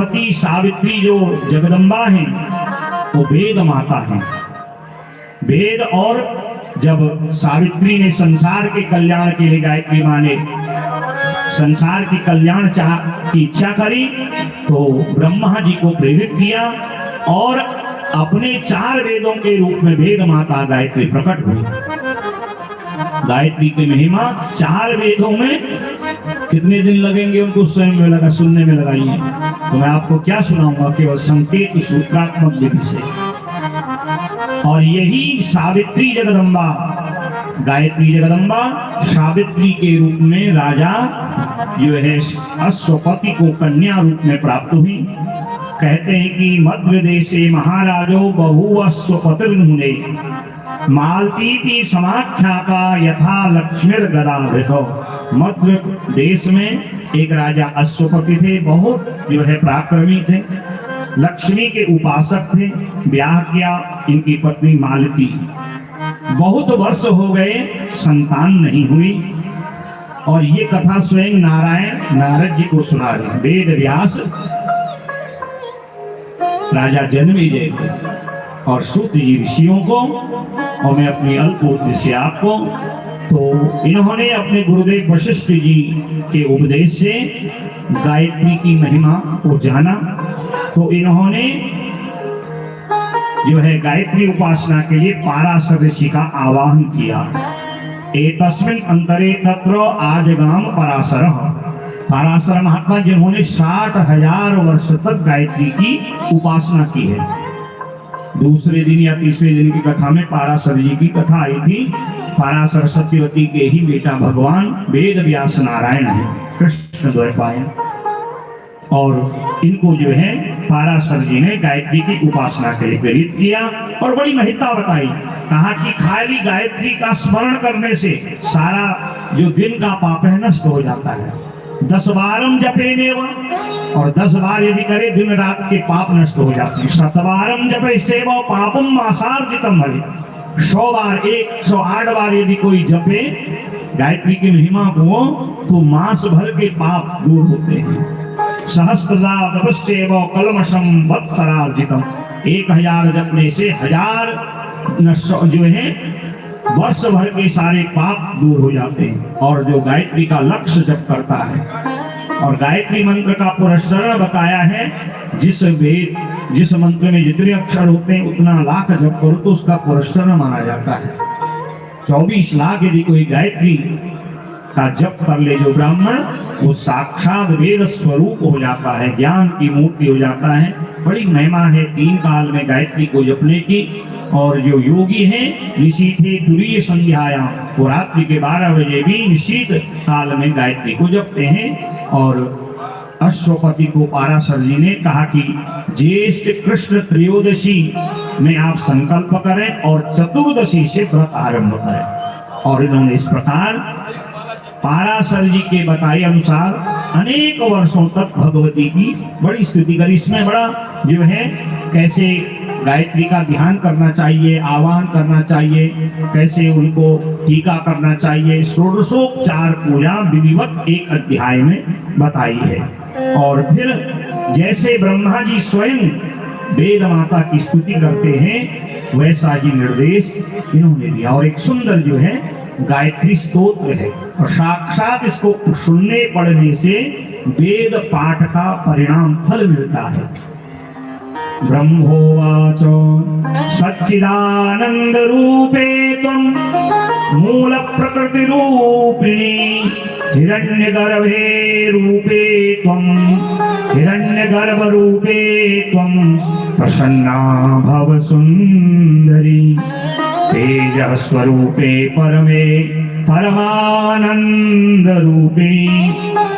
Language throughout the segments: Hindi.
अश्वपति सावित्री जो जगदम्बा हैं वो वेद माता हैं। वेद, और जब सावित्री ने संसार के कल्याण के लिए, गायत्री माँ ने संसार की कल्याण की इच्छा करी तो ब्रह्मा जी को प्रेरित किया और अपने 4 वेदों के रूप में वेद माता गायत्री प्रकट हुई। गायत्री की महिमा 4 वेदों में, कितने दिन लगेंगे उनको सुनने में लगाइए, तो मैं आपको क्या सुनाऊंगा, केवल संकेत सूत्रात्मक विधि से। और यही सावित्री जगदम्बा, गायत्री जगदम्बा सावित्री के रूप में राजा जो है अश्वपति को कन्या रूप में प्राप्त हुई। कहते हैं कि मध्य देशे महाराजो बहु अश्वपतिर्मुने मालती समाख्याता यथा लक्ष्मीर गदाधृतो। मध्य देश में एक राजा अश्वपति थे, बहुत जो है पराक्रमी थे, लक्ष्मी के उपासक थे। ब्याह किया इनकी पत्नी मालती, बहुत वर्ष हो गए संतान नहीं हुई। और ये कथा स्वयं नारायण नारद जी को सुना रहे। वेद व्यास राजा जन्मेजय को और सूत जी ऋषियों को, और मैं अपनी अल्प बुद्धि से आपको, तो इन्होंने अपने गुरुदेव वशिष्ठ जी के उपदेश से गायत्री की महिमा को जाना। तो इन्होंने जो है गायत्री उपासना के लिए पाराशर ऋषि का आवाहन किया। एतस्मिन् अंतरे तत्र आजगाम पराशर। पराशर महात्मा जिन्होंने 60,000 वर्ष तक गायत्री की उपासना की है। दूसरे दिन या तीसरे दिन की कथा में पाराशर जी की कथा आई थी। पराशर सत्यवती के ही बेटा भगवान वेद व्यास नारायण है, कृष्ण द्वैपायन, और इनको जो है पाराशर जी ने गायत्री की उपासना के लिए प्रेरित किया और बड़ी महत्ता बताई। कहा कि खाली गायत्री का स्मरण करने से सारा जो दिन का पाप है नष्ट हो जाता है। 10 बारम जपेनेव, और 10 बार यदि करे दिन रात के पाप नष्ट हो जाते हैं। 7 बारम जपेस्तेव पापम मासार्जितम भवे। 100 बार 108 बार यदि कोई जपे गायत्री की महिमा को तो मास भर के पाप दूर होते हैं। सहस्त्रदा तपस्येव कलमशम वत्सरार्जितम। 1000 जपने से 1000 जो है वर्ष भर के सारे पाप दूर हो जाते हैं। और जो गायत्री का लक्ष्य जप करता है, और गायत्री मंत्र का पुरस्कार बताया है, जिस मंत्र में जितने अक्षर होते हैं उतना लाख जप करो तो उसका पुरस्कार माना जाता है। 24 लाख यदि कोई गायत्री का जप कर ले जो ब्राह्मण, वो साक्षात वेद स्वरूप हो जाता है, ज्ञान की मूर्ति हो जाता है। बड़ी महिमा है 3 काल में गायत्री को जपने की। और जो योगी हैं निशीथे तुरीय संध्याया, वो रात्रि के 12 बजे भी निशीत काल में गायत्री को जपते हैं। और अश्वपति को पाराशर जी ने कहा कि ज्येष्ठ कृष्ण त्रयोदशी में आप संकल्प करें और चतुर्दशी से व्रत आरंभ करें। और इन्होंने इस प्रकार पाराशर जी के बताए अनुसार अनेक वर्षों तक भगवती की बड़ी स्तुति करी। इसमें बड़ा जो है कैसे गायत्री का ध्यान करना चाहिए, आह्वान करना चाहिए, कैसे उनको टीका करना चाहिए, षोडशोपचार पूजा विधिवत एक अध्याय में बताई है। और फिर जैसे ब्रह्मा जी स्वयं वेद माता की स्तुति करते हैं वैसा ही निर्देश इन्होंने दिया। और एक सुंदर जो है गायत्री स्तोत्र है, और साक्षात इसको सुनने पढ़ने से वेद पाठ का परिणाम फल मिलता है। ब्रह्मोवाच सच्चिदानंद रूपे त्वं मूल प्रकृति रूपिणी हिरण्यगर्भे रूपे त्वं हिरण्यगर्भ रूपे त्वं प्रसन्ना भव सुंदरी तेजः स्वरूपे परमे परमानंद रूपिणी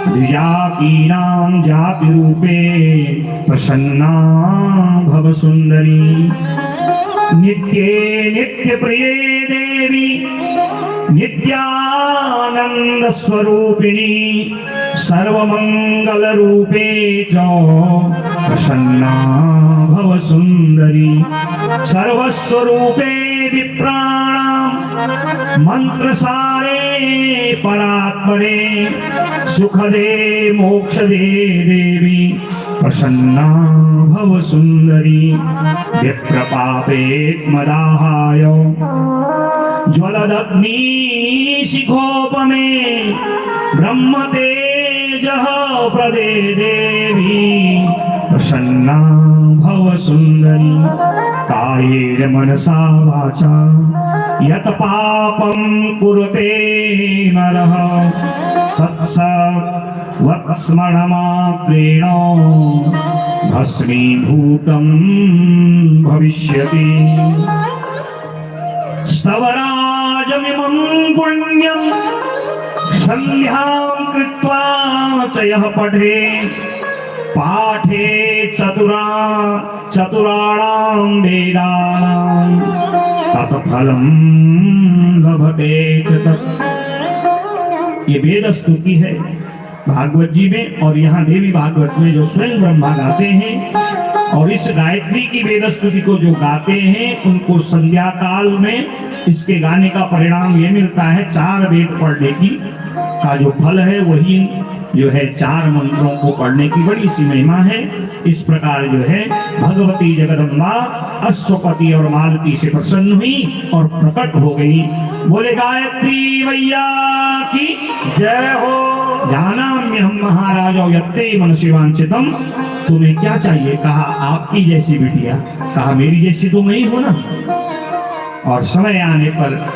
द्विजातीनां जाति रूपे प्रसन्ना भव सुंदरी नित्ये नित्य प्रिये देवी नित्यानंद स्वरूपिणी सर्वमंगल रूपे च प्रसन्ना भव सुंदरी सर्वस्वरूपे विप्राणाम मंत्रसारे परात्परे सुखदे मोक्षदे देवी प्रसन्ना भव सुंदरी विप्रपापेत्मदाहाय ज्वलदग्नि शिखोपमे ब्रह्मतेजः प्रदे देवी प्रसन्ना भव सुंदरी कायेन मनसा वाचा यत पापं कुरुते नरः तत्सवत्स्मरणमात्रेण भस्मीभूतं भविष्यति स्तवराजमिमं पुण्यं संध्यां कृत्वा च यः पठे पाठे चतुराणां वेदानां तत्फलं लभते च तत्। ये वेद स्तुति है भागवत जी में, और यहाँ देवी भागवत में जो स्वयं ब्रह्मा गाते हैं, और इस गायत्री की वेद स्तुति को जो गाते हैं उनको संध्या काल में इसके गाने का परिणाम ये मिलता है, 4 वेद पढ़ने की का जो फल है वही जो है 4 मंत्रों को पढ़ने की बड़ी सी महिमा है। इस प्रकार जो है भगवती जगदम्बा अश्वपति और मालती से प्रसन्न हुई और प्रकट हो गई। बोले गायत्री मैया की जय हो। जानाम्यहं महाराजो यत्ते मनसि वांछितम्। तुम्हें क्या चाहिए? कहा आपकी जैसी बिटिया। कहा मेरी जैसी तो नहीं हो ना। और समय आने पर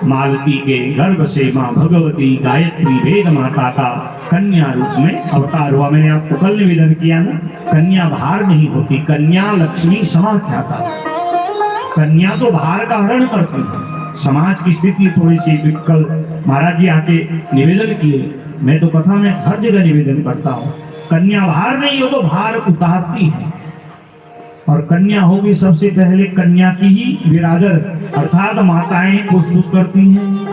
मालती के गर्भ से माँ भगवती गायत्री वेद माता का कन्या रूप में अवतार हुआ। मैंने आपको कल निवेदन किया ना, कन्या भार नहीं होती, कन्या लक्ष्मी समाख्याता। कन्या तो भार का हरण करती है। समाज की स्थिति थोड़ी सी कल महाराज जी आके निवेदन किए, मैं तो कथा में हर जगह निवेदन करता हूँ, कन्या भार नहीं हो तो भार उतारती है। और कन्या होगी सबसे पहले कन्या की ही बिरादर अर्थात माताएं खुश करती हैं।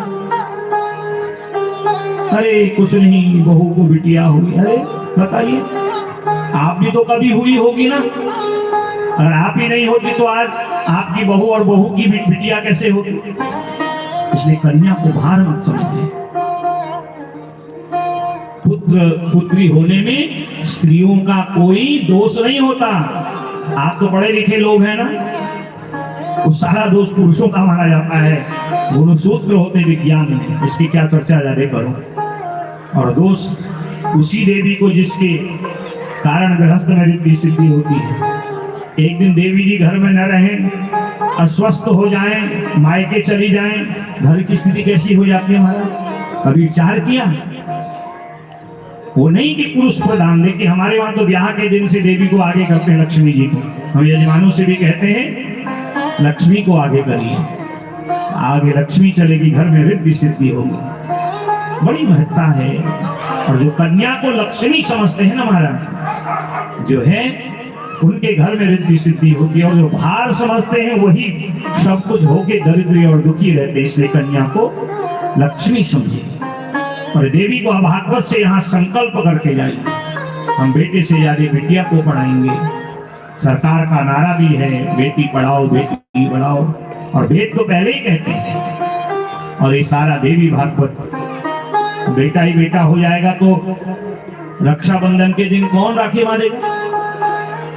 अरे कुछ नहीं, बहू को बिटिया हुई। अरे बताइए, आप भी तो कभी हुई होगी ना। अगर आप ही नहीं होती तो आज आपकी बहू और बहू की बिटिया कैसे होती। इसलिए कन्या को भार मत समझिए। पुत्र पुत्री होने में स्त्रियों का कोई दोष नहीं होता। आप तो पढ़े लिखे लोग हैं ना, वो सारा दोष पुरुषों का माना जाता है। गुणसूत्र होते विज्ञान में, इसकी क्या चर्चा ज्यादा करो। और दोष उसी देवी को जिसके कारण गृहस्थ में रिद्धि सिद्धि होती है। एक दिन देवी जी घर में न रहें, अस्वस्थ हो जाएं, मायके चली जाएं, घर की स्थिति कैसी हो जाती है हमारा। कभी विचार किया? वो नहीं कि पुरुष प्रधान, देखिए हमारे वहां तो ब्याह के दिन से देवी को आगे करते हैं, लक्ष्मी जी को। हम यजमानों से भी कहते हैं लक्ष्मी को आगे करिए, आगे लक्ष्मी चलेगी, घर में रिद्धि सिद्धि होगी। बड़ी महत्ता है। और जो कन्या को लक्ष्मी समझते हैं ना महाराज, जो है उनके घर में रिद्धि सिद्धि होती है। और जो भार समझते हैं वही सब कुछ होके दरिद्र और दुखी रहते। इसलिए कन्या को लक्ष्मी समझिए। और देवी को भागवत से यहाँ संकल्प करके जाइए, हम बेटे से ज्यादा बेटिया को पढ़ाएंगे। सरकार का नारा भी है, बेटी पढ़ाओ बेटी बढ़ाओ, और वेद तो पहले ही कहते हैं। और ये सारा देवी भागवत, बेटा ही बेटा हो जाएगा तो रक्षाबंधन के दिन कौन राखी बांधेगा?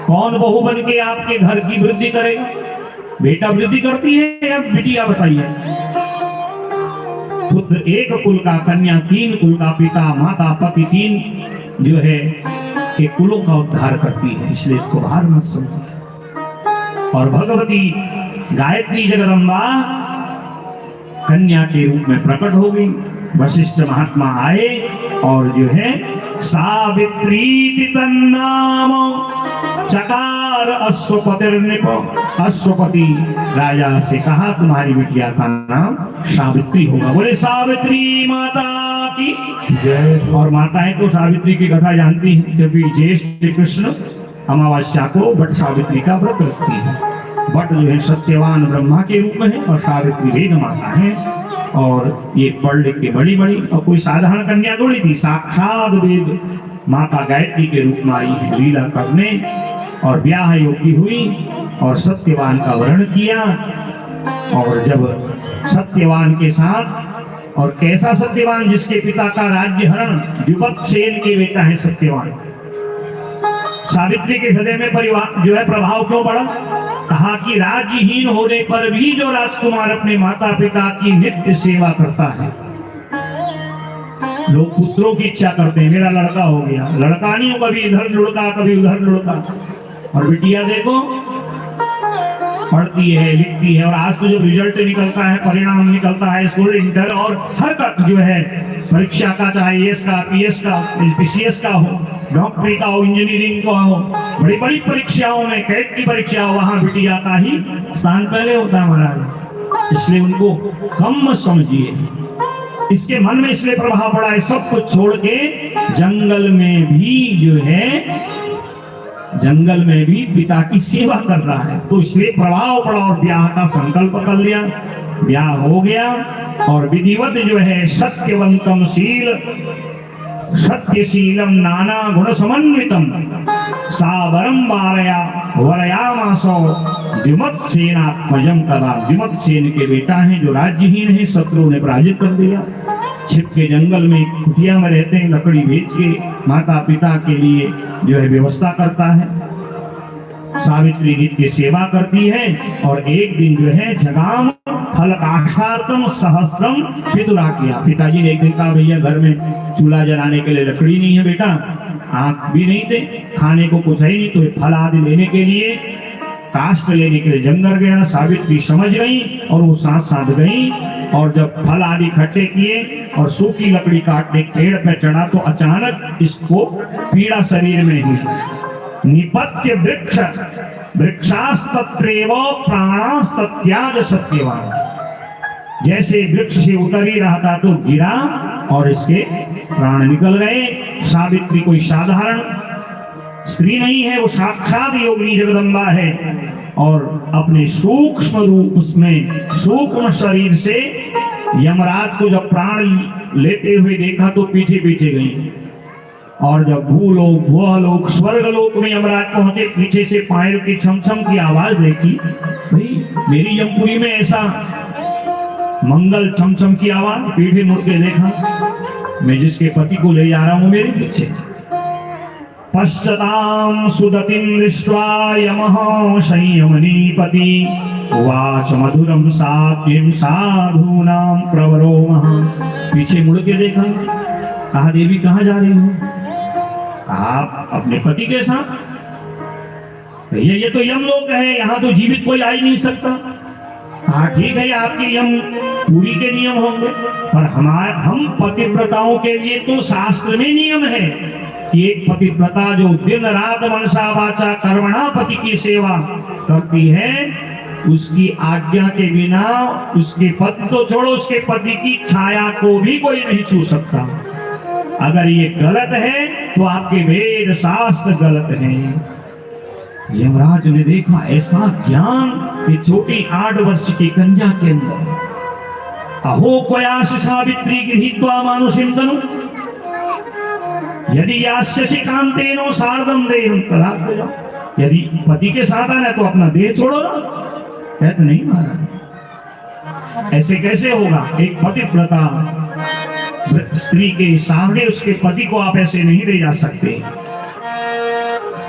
कौन बहू बन के आपके घर की वृद्धि करेगा? बेटा वृद्धि करती है या बिटिया? बताइए। पुत्र एक कुल का, कन्या 3 कुल का, पिता माता पति 3 जो है के कुलों का उद्धार करती है। इसलिए इसको भार मत समझिए। और भगवती गायत्री जगदम्बा कन्या के रूप में प्रकट हो गई। वशिष्ठ महात्मा आए और जो है सावित्री तन्नाम चकार अश्वपतिर्नृप। अश्वपति राजा से कहा तुम्हारी बिटिया का नाम सावित्री होगा। बोले सावित्री माता की जय। और माताएं तो सावित्री की कथा जानती हैं, क्योंकि ज्येष्ठ कृष्ण अमावस्या को भट्ट सावित्री का व्रत रखती है। भट्ट जो है सत्यवान ब्रह्मा के रूप में है और सावित्री वेद माता है। और ये पढ़ लिख के बड़ी बड़ी, और कोई साधारण कन्या थोड़ी थी, साक्षात वेद माता गायत्री के रूप में आई है लीला करने। और ब्याह योग्य हुई और सत्यवान का वर्ण किया। और जब सत्यवान के साथ, और कैसा सत्यवान, जिसके पिता का राज्य हरण द्युपदसेन के बेटा है सत्यवान। सावित्री के हृदय में परिवार जो है प्रभाव क्यों पड़ा? कहा कि राज्यहीन होने पर भी जो राजकुमार अपने माता पिता की नित्य सेवा करता है। लोग पुत्रों की इच्छा करते हैं, मेरा लड़का हो गया, लड़का नहीं हो, कभी इधर लुढ़का कभी उधर लुढ़का। और बिटिया देखो पढ़ती है लिखती है, और आज तो जब रिजल्ट निकलता है, परिणाम निकलता है स्कूल इंटर और हर का जो है परीक्षा का, चाहे एस का पीएस का पीसीएस का हो, डॉक्टरी का हो, इंजीनियरिंग का हो, बड़ी बड़ी परीक्षाओं में, कैट की परीक्षा हो, वहां बिटिया का ही स्थान पहले होता है महाराज। इसलिए उनको कम मत समझिए, इसके मन में इसलिए प्रभाव पड़ा है। सब कुछ छोड़ के जंगल में भी जो है, जंगल में भी पिता की सेवा कर रहा है, तो इसलिए प्रभाव पड़ा और ब्याह का संकल्प कर लिया। ब्याह हो गया और विधिवत जो है सत्यवंतम शील सत्यशीलम नाना गुण समन्वितम सावरम वरयामासो द्युमत्सेनात्मजम कदा। द्युमत्सेन के बेटा है जो राज्यहीन है, शत्रु ने पराजित कर दिया। छिप के जंगल में कुटिया में रहते हैं, लकड़ी बेच के माता पिता के लिए जो है व्यवस्था करता है। सावित्री नित्य सेवा करती है और एक दिन जो है जगाम फल काष्ठार्थम सहस्रम पितुरा किया। पिताजी ने एक दिन कहा, भैया घर में चूल्हा जलाने के लिए लकड़ी नहीं है बेटा, आप भी नहीं थे, खाने को कुछ है नहीं, तो फल आदि लेने के लिए, काष्ठ लेने के लिए जंगल गया। सावित्री समझ गई और वो साथ साथ गई, और जब फल आदि इकट्ठे किए और सूखी लकड़ी काटने पेड़ पर चढ़ा तो अचानक इसको पीड़ा शरीर में हुई। निपत्य वृक्ष वृक्षास्तत्रेव प्राणास्तत्याज सत्यवान। जैसे वृक्ष से उतर ही रहा था तो गिरा और इसके प्राण निकल गए। सावित्री कोई साधारण स्त्री नहीं है, वो साक्षात योगिनी जगदम्बा है, और अपने सूक्ष्म रूप उसमें सूक्ष्म शरीर से यमराज को जब प्राण लेते हुए देखा तो पीछे पीछे गई। और जब भूलोक भुवलोक स्वर्गलोक में यमराज पहुंचे, पीछे से पायल की छमछम की आवाज देखी। भाई मेरी यमपुरी में ऐसा मंगल छमछम की आवाज, पीछे मुड़ के देखा, मैं जिसके पति को ले जा रहा हूं मेरे पीछे। पश्चाताम सुदतिम दृष्ट्वा यमः संयमनीपति उवाच मधुरम साध्यम साधूनां प्रवरो महा। पीछे मुड़ के देखा, कहा देवी कहाँ जा रही हो? आप अपने पति के साथ? भैया ये तो यमलोक है, यहाँ तो जीवित कोई आ ही नहीं सकता। हाँ ठीक है, आपके यम पूरी के नियम होंगे, पर हम पतिव्रताओं के लिए तो शास्त्र में नियम है कि एक पतिव्रता जो दिन रात मनसा वाचा कर्मणा पति की सेवा करती है, उसकी आज्ञा के बिना उसके पति तो छोड़ो, उसके पति की छाया को भी कोई नहीं छू सकता। अगर ये गलत है तो आपके वेद शास्त्र गलत हैं। यमराज ने देखा ऐसा ज्ञान कि छोटी 8 वर्ष की कन्या के अंदर। अहो क्वयास सावित्री गृहीत्वा मानुषीं तनु यदि यास्यसि कांतेनो सार्धम देहं तदा। यदि पति के साथ आना तो अपना देह छोड़ो ना। कहते नहीं महाराज, ऐसे कैसे होगा? एक पतिव्रता स्त्री के सामने उसके पति को आप ऐसे नहीं ले जा सकते,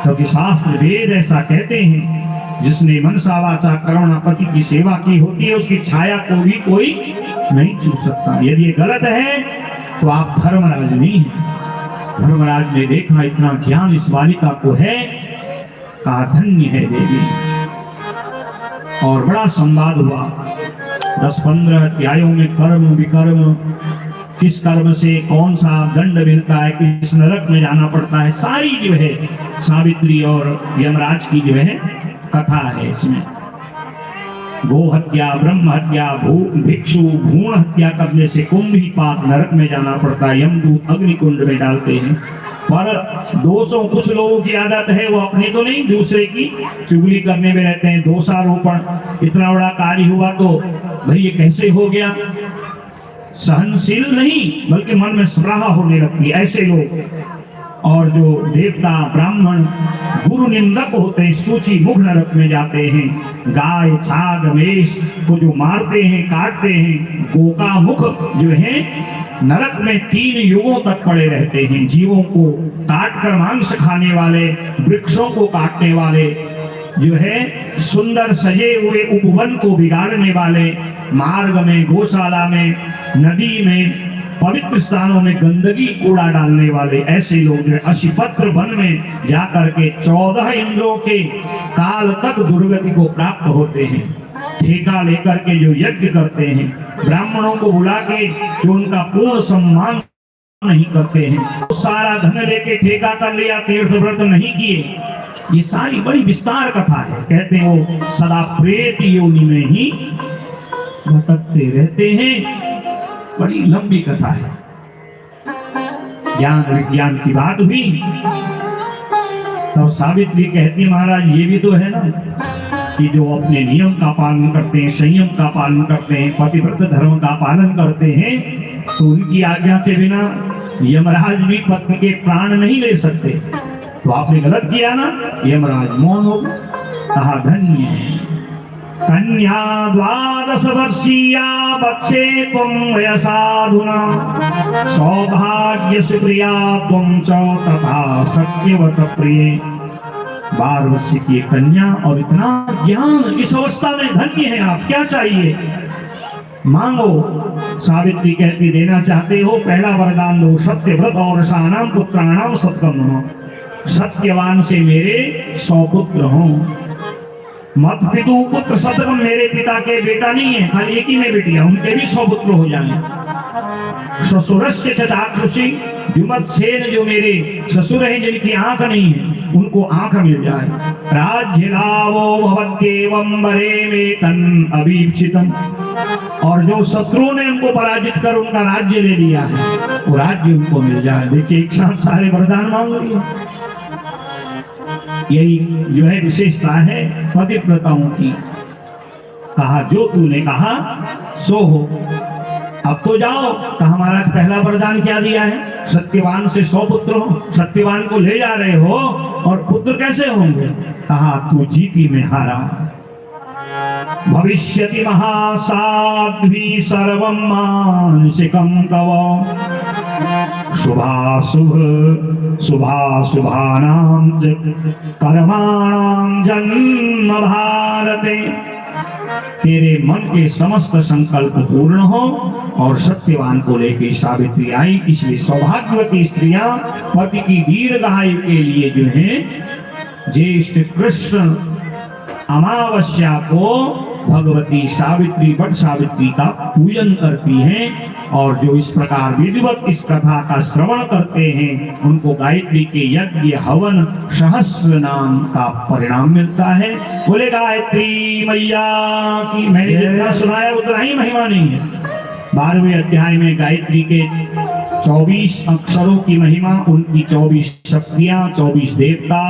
क्योंकि शास्त्र वेद ऐसा कहते हैं, जिसने मनसा वाचा कर्मणा पति की सेवा की होती है, उसकी छाया को भी कोई नहीं छू सकता। यदि ये गलत है तो आप धर्मराज नहीं हैं। धर्मराज ने देखा इतना ज्ञान इस बालिका को है, कहा धन्य है देवी। और बड़ा संवाद हुआ 10-15 अध्यायों में, कर्म विकर्म, किस कर्म से कौन सा दंड मिलता है, किस नरक में जाना पड़ता है, सारी जो है सावित्री और यमराज की जो है कथा है इसमें। गो हत्या, ब्रह्म हत्या, भिक्षु भ्रूण हत्या करने से कुंभी पाप नरक में जाना पड़ता है, यमदूत अग्निकुंड में डालते हैं। पर दोषों, कुछ लोगों की आदत है वो अपने तो नहीं दूसरे की चुगली करने में रहते हैं। दोषारोपण, इतना बड़ा कार्य हुआ तो भाई ये कैसे हो गया, सहनशील नहीं बल्कि मन में स्पृहा होने लगती है। ऐसे लोग और जो देवता ब्राह्मण गुरु निंदक होते हैं सूची मुख नरक में जाते हैं। गाय छाग मेष को जो मारते हैं काटते हैं, गोका मुख जो है नरक में 3 युगों तक पड़े रहते हैं। जीवों को काटकर मांस खाने वाले, वृक्षों को काटने वाले, जो है सुंदर सजे हुए उपवन को बिगाड़ने वाले, मार्ग में, गौशाला में, नदी में, पवित्र स्थानों में गंदगी कूड़ा डालने वाले ऐसे लोग जो अशिपत्र वन में जाकर के 14 इंद्रों के काल तक दुर्गति को प्राप्त होते हैं। ठेका लेकर के जो यज्ञ करते हैं, ब्राह्मणों को बुला के जो उनका पूर्ण सम्मान नहीं करते हैं, तो सारा धन लेके ठेका कर लिया, तीर्थ व्रत नहीं किए। ये सारी बड़ी विस्तार कथा है। कहते हैं वो सदा प्रेत योनि में ही भटकते रहते हैं। बड़ी लंबी कथा है। ज्ञान विज्ञान की बात हुई तब सावित्री कहती महाराज ये भी तो है ना कि जो अपने नियम का पालन करते हैं, संयम का पालन करते हैं, पतिव्रत धर्म का पालन करते हैं, तो उनकी आज्ञा के बिना यमराज भी पत्नी के प्राण नहीं ले सकते। तो आपने गलत किया ना। यमराज मौन हो कहा धन्य है कन्या 12 वर्षीया बत्से तुम वयसाधुना सौभाग्य सुप्रिया तुम च तथा सत्यवत प्रिय। 12 वर्ष की कन्या और इतना ज्ञान, इस अवस्था में धन्य है आप। क्या चाहिए मांगो। सावित्री कहती देना चाहते हो पहला वरदान दो, सत्यव्रत और शानाम पुत्राणाम सत्कम। सत्यवान से मेरे 100 पुत्र हों। मत पितु पुत्र सतकम, मेरे पिता के बेटा नहीं है, खाली एक ही में बेटियां, उनके भी 100 पुत्र हो जाए। ससुरस्य चाक्षुषी जुमत सेन, जो मेरे ससुर हैं जिनकी आंख नहीं है, उनको आंख मिल जाए। राज्य लाभो भवत्येवं वरे में तन अभीप्सितम, और जो शत्रुओं ने उनको पराजित कर उनका राज्य ले लिया है, वो राज्य उनको मिल जाए। देखिए एक साथ सारे वरदान मांग लिए। यही जो है विशेषता है पतिव्रताओं की। कहा जो तूने कहा सो हो। अब तो जाओ। कहा महाराज पहला वरदान क्या दिया है? सत्यवान से 100 पुत्र हो। सत्यवान को ले जा रहे हो और पुत्र कैसे होंगे? कहा तू जीती में हारा। भविष्यति महासाध्वी सर्वं मानसिकं तव शुभानां कर्माणां जन्म भारते। तेरे मन के समस्त संकल्प पूर्ण हो। और सत्यवान को लेके सावित्री आई। इसलिए सौभाग्यवती स्त्रियां पति की दीर्घायु के लिए जो है ज्येष्ठ कृष्ण अमावस्या को भगवती सावित्री वट सावित्री का पूजन करती हैं। और जो इस प्रकार विधिवत इस कथा का श्रवण करते हैं उनको गायत्री के यज्ञ हवन सहस्र नाम का परिणाम मिलता है। बोले गायत्री मैया की। मैंने जितना सुनाया उतना ही महिमा नहीं है। 12वें अध्याय में गायत्री के 24 अक्षरों की महिमा, उनकी 24 शक्तियां, 24 देवता,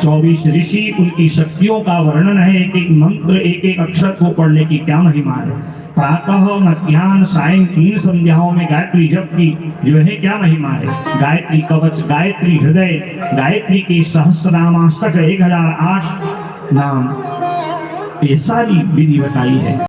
24 ऋषि, उनकी शक्तियों का वर्णन है। एक एक मंत्र, एक एक अक्षर को पढ़ने की क्या महिमा है। प्रातः मध्याह्न सायं 3 संध्याओं में गायत्री जप की जो है क्या महिमा है। गायत्री कवच, गायत्री हृदय, गायत्री के सहस्रनामाष्टक 1008 नाम, ये सारी विधि बताई है।